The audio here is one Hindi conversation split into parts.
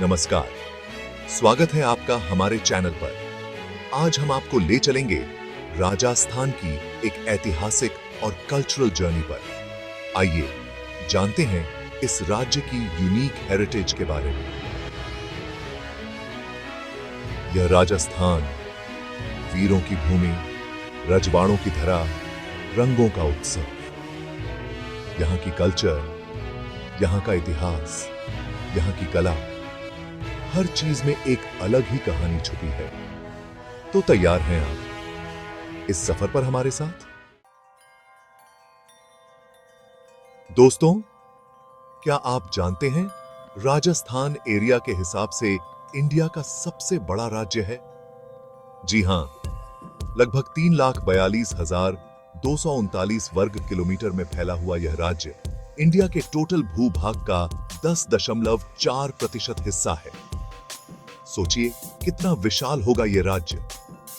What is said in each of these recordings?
नमस्कार, स्वागत है आपका हमारे चैनल पर। आज हम आपको ले चलेंगे राजस्थान की एक ऐतिहासिक और कल्चरल जर्नी पर। आइए जानते हैं इस राज्य की यूनिक हेरिटेज के बारे में। यह राजस्थान वीरों की भूमि, रजवाड़ों की धरा, रंगों का उत्सव। यहाँ की कल्चर, यहाँ का इतिहास, यहाँ की कला, हर चीज में एक अलग ही कहानी छुपी है। तो तैयार हैं आप इस सफर पर हमारे साथ? दोस्तों, क्या आप जानते हैं राजस्थान एरिया के हिसाब से इंडिया का सबसे बड़ा राज्य है? जी हां, लगभग 3,42,239 वर्ग किलोमीटर में फैला हुआ यह राज्य इंडिया के टोटल भूभाग का 10.4% हिस्सा है। सोचिए कितना विशाल होगा यह राज्य।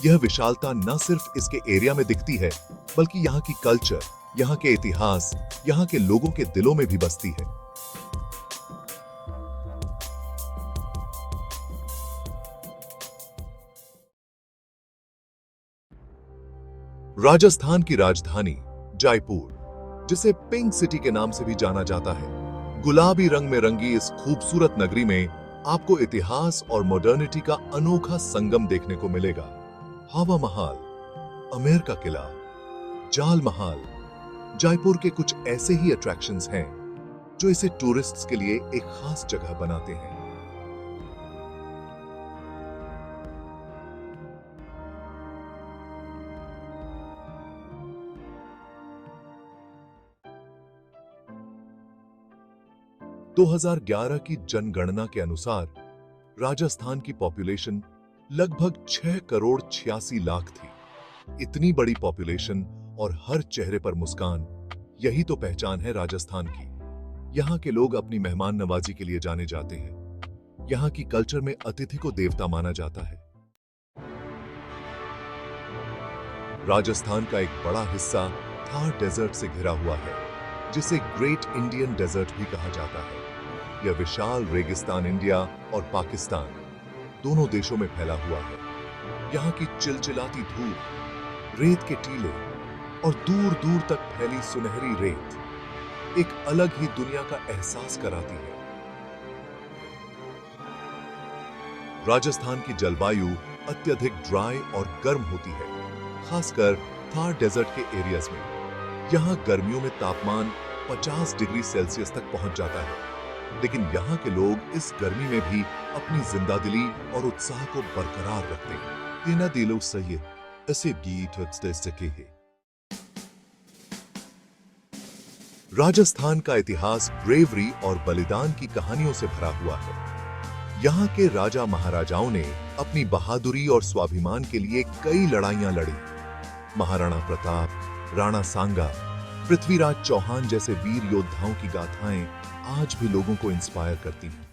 यह विशालता न सिर्फ इसके एरिया में दिखती है, बल्कि यहाँ की कल्चर, यहाँ के इतिहास, यहाँ के लोगों के दिलों में भी बसती है। राजस्थान की राजधानी जयपुर, जिसे पिंक सिटी के नाम से भी जाना जाता है, गुलाबी रंग में रंगी इस खूबसूरत नगरी में आपको इतिहास और मॉडर्निटी का अनोखा संगम देखने को मिलेगा। हवा महल, आमेर का किला, जाल महल, जयपुर के कुछ ऐसे ही अट्रैक्शंस हैं जो इसे टूरिस्ट्स के लिए एक खास जगह बनाते हैं। दो 2011 की जनगणना के अनुसार राजस्थान की पॉपुलेशन लगभग 6 करोड़ 86 लाख थी। इतनी बड़ी पॉपुलेशन और हर चेहरे पर मुस्कान, यही तो पहचान है राजस्थान की। यहाँ के लोग अपनी मेहमान नवाजी के लिए जाने जाते हैं। यहाँ की कल्चर में अतिथि को देवता माना जाता है। राजस्थान का एक बड़ा हिस्सा थार डेजर्ट से घिरा हुआ है, जिसे ग्रेट इंडियन डेजर्ट भी कहा जाता है। यह विशाल रेगिस्तान इंडिया और पाकिस्तान दोनों देशों में फैला हुआ है। यहाँ की चिलचिलाती धूप, रेत के टीले और दूर दूर तक फैली सुनहरी रेत एक अलग ही दुनिया का एहसास कराती है। राजस्थान की जलवायु अत्यधिक ड्राई और गर्म होती है, खासकर थार डेजर्ट के एरियाज में। यहाँ गर्मियों में तापमान 50 डिग्री सेल्सियस तक पहुंच जाता है, लेकिन यहाँ के लोग इस गर्मी में भी अपनी जिंदादिली और उत्साह को बरकरार रखते हैं। इना दिलो सही ऐसे गीत सके है। राजस्थान का इतिहास ब्रेवरी और बलिदान की कहानियों से भरा हुआ है। यहाँ के राजा महाराजाओं ने अपनी बहादुरी और स्वाभिमान के लिए कई लड़ाइयां लड़ी। महाराणा प्रताप, राणा सांगा, पृथ्वीराज चौहान जैसे वीर योद्धाओं की गाथाएं आज भी लोगों को इंस्पायर करती हैं।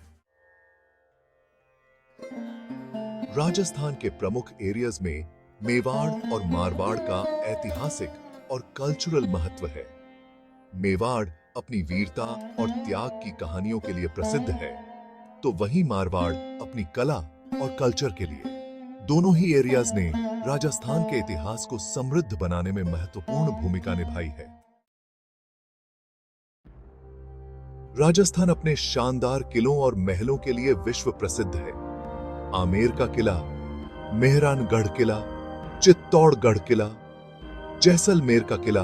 राजस्थान के प्रमुख एरियाज में मेवाड़ और मारवाड़ का ऐतिहासिक और कल्चरल महत्व है। मेवाड़ अपनी वीरता और त्याग की कहानियों के लिए प्रसिद्ध है, तो वहीं मारवाड़ अपनी कला और कल्चर के लिए। दोनों ही एरियाज ने राजस्थान के इतिहास को समृद्ध बनाने में महत्वपूर्ण भूमिका निभाई है। राजस्थान अपने शानदार किलों और महलों के लिए विश्व प्रसिद्ध है। आमेर का किला, मेहरानगढ़ किला, चित्तौड़गढ़ किला, जैसलमेर का किला,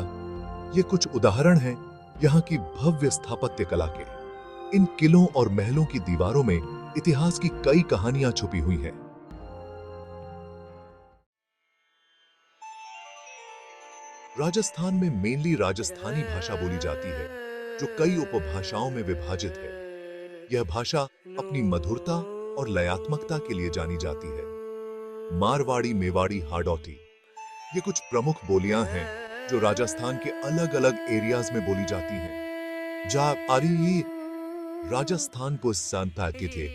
ये कुछ उदाहरण हैं यहाँ की भव्य स्थापत्य कला के। इन किलों और महलों की दीवारों में इतिहास की कई कहानियां छुपी हुई हैं। राजस्थान में मेनली राजस्थानी भाषा बोली जाती है, जो कई उपभाषाओं में विभाजित है। यह भाषा अपनी मधुरता और लयात्मकता के लिए जानी जाती है। मारवाड़ी, मेवाड़ी, हाडौती, ये कुछ प्रमुख बोलियां हैं जो राजस्थान के अलग अलग एरियाज में बोली जाती हैं। जा आरी राजस्थान को सांता के थे।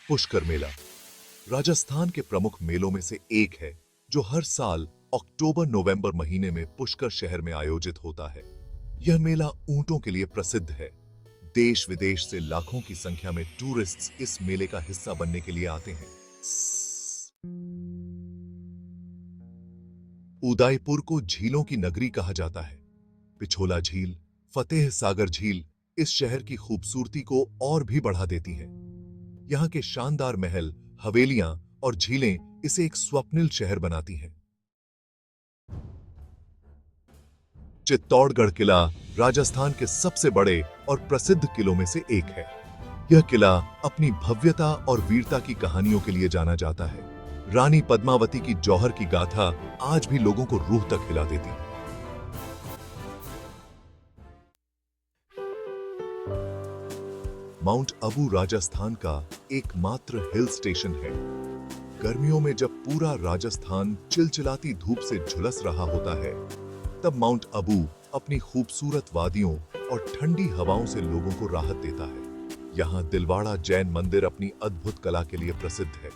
पुष्कर मेला राजस्थान के प्रमुख मेलों में से एक है, जो हर साल अक्टूबर-नवंबर महीने में पुष्कर शहर में आयोजित होता है। यह मेला ऊंटों के लिए प्रसिद्ध है। देश विदेश से लाखों की संख्या में टूरिस्ट्स इस मेले का हिस्सा बनने के लिए आते हैं। उदयपुर को झीलों की नगरी कहा जाता है। पिछोला झील, फतेह सागर झील इस शहर की खूबसूरती को और भी बढ़ा देती है। यहाँ के शानदार महल, हवेलियां और झीलें इसे एक स्वप्निल शहर बनाती हैं। चित्तौड़गढ़ किला राजस्थान के सबसे बड़े और प्रसिद्ध किलों में से एक है। यह किला अपनी भव्यता और वीरता की कहानियों के लिए जाना जाता है। रानी पद्मावती की जौहर की गाथा आज भी लोगों को रूह तक हिला देती है। माउंट अबू राजस्थान का एकमात्र हिल स्टेशन है। गर्मियों में जब पूरा राजस्थान चिलचिलाती धूप से झुलस रहा होता है, तब माउंट अबू अपनी खूबसूरत वादियों और ठंडी हवाओं से लोगों को राहत देता है। यहाँ दिलवाड़ा जैन मंदिर अपनी अद्भुत कला के लिए प्रसिद्ध है।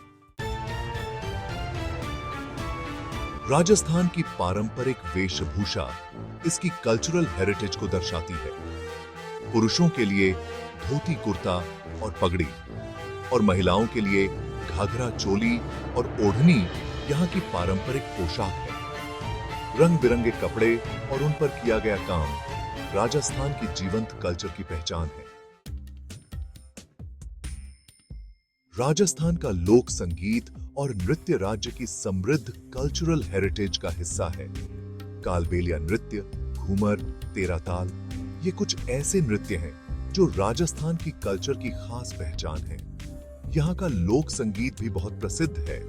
राजस्थान की पारंपरिक वेशभूषा इसकी कल्चरल हेरिटेज को दर्शाती है। पुरुषों के लिए धोती कुर्ता और पगड़ी, और महिलाओं के लिए घाघरा चोली और ओढ़नी यहाँ की पारंपरिक पोशाक है। रंग बिरंगे कपड़े और उन पर किया गया काम राजस्थान की जीवंत कल्चर की पहचान है। राजस्थान का लोक संगीत और नृत्य राज्य की समृद्ध कल्चरल हेरिटेज का हिस्सा है। कालबेलिया नृत्य, घूमर, तेरा ताल, ये कुछ ऐसे नृत्य हैं जो राजस्थान की कल्चर की खास पहचान है। यहाँ का लोक संगीत भी बहुत प्रसिद्ध है,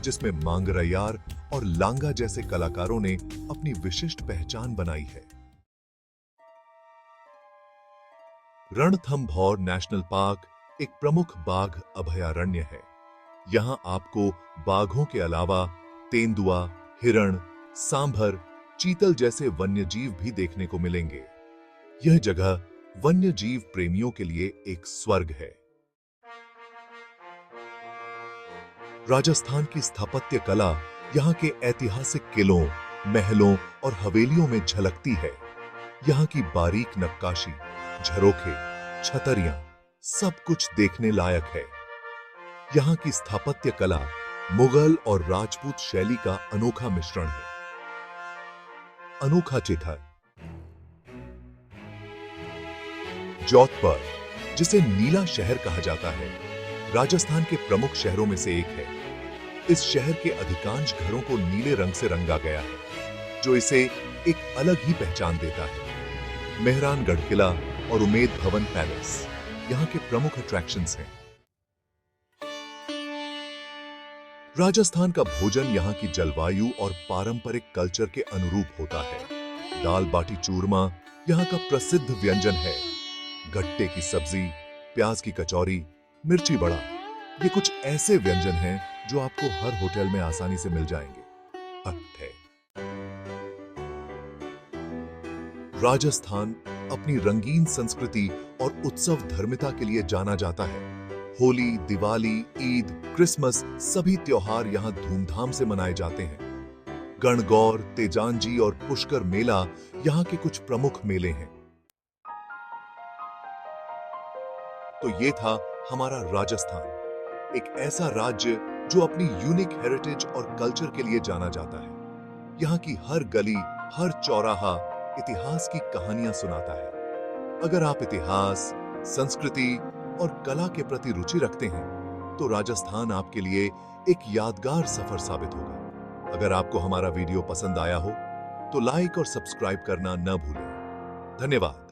जिसमें मांगरयार और लांगा जैसे कलाकारों ने अपनी विशिष्ट पहचान बनाई है। रणथंभौर नेशनल पार्क एक प्रमुख बाघ अभयारण्य है। यहाँ आपको बाघों के अलावा तेंदुआ, हिरण, सांभर, चीतल जैसे वन्यजीव भी देखने को मिलेंगे। यह जगह वन्यजीव प्रेमियों के लिए एक स्वर्ग है। राजस्थान की स्थापत्य कला यहाँ के ऐतिहासिक किलों, महलों और हवेलियों में झलकती है। यहाँ की बारीक नक्काशी, झरोखे, छतरियां, सब कुछ देखने लायक है। यहाँ की स्थापत्य कला मुगल और राजपूत शैली का अनोखा मिश्रण है। अनोखा चिथर, जोधपुर, जिसे नीला शहर कहा जाता है, राजस्थान के प्रमुख शहरों में से एक है। इस शहर के अधिकांश घरों को नीले रंग से रंगा गया है, जो इसे एक अलग ही पहचान देता है। मेहरानगढ़ किला और उमेद भवन पैलेस यहाँ के प्रमुख अट्रैक्शंस हैं। राजस्थान का भोजन यहाँ की जलवायु और पारंपरिक कल्चर के अनुरूप होता है। दाल बाटी चूरमा यहाँ का प्रसिद्ध व्यंजन है। गट्टे की सब्जी, प्याज की कचौरी, मिर्ची बड़ा, ये कुछ ऐसे व्यंजन हैं जो आपको हर होटल में आसानी से मिल जाएंगे। अट्ठे, राजस्थान अपनी रंगीन संस्कृति और उत्सव धर्मिता के लिए जाना जाता है। होली, दिवाली, ईद, क्रिसमस सभी त्योहार यहाँ धूमधाम से मनाए जाते हैं। गणगौर, तेजांजी और पुष्कर मेला यहाँ के कुछ प्रमुख मेले हैं। तो ये था हमारा राजस्थान, एक ऐसा राज्य जो अपनी यूनिक हेरिटेज और कल्चर के लिए जाना जाता है। यहाँ की हर गली, हर चौराहा इतिहास की कहानियां सुनाता है। अगर आप इतिहास, संस्कृति और कला के प्रति रुचि रखते हैं, तो राजस्थान आपके लिए एक यादगार सफर साबित होगा। अगर आपको हमारा वीडियो पसंद आया हो, तो लाइक और सब्सक्राइब करना न भूलें। धन्यवाद।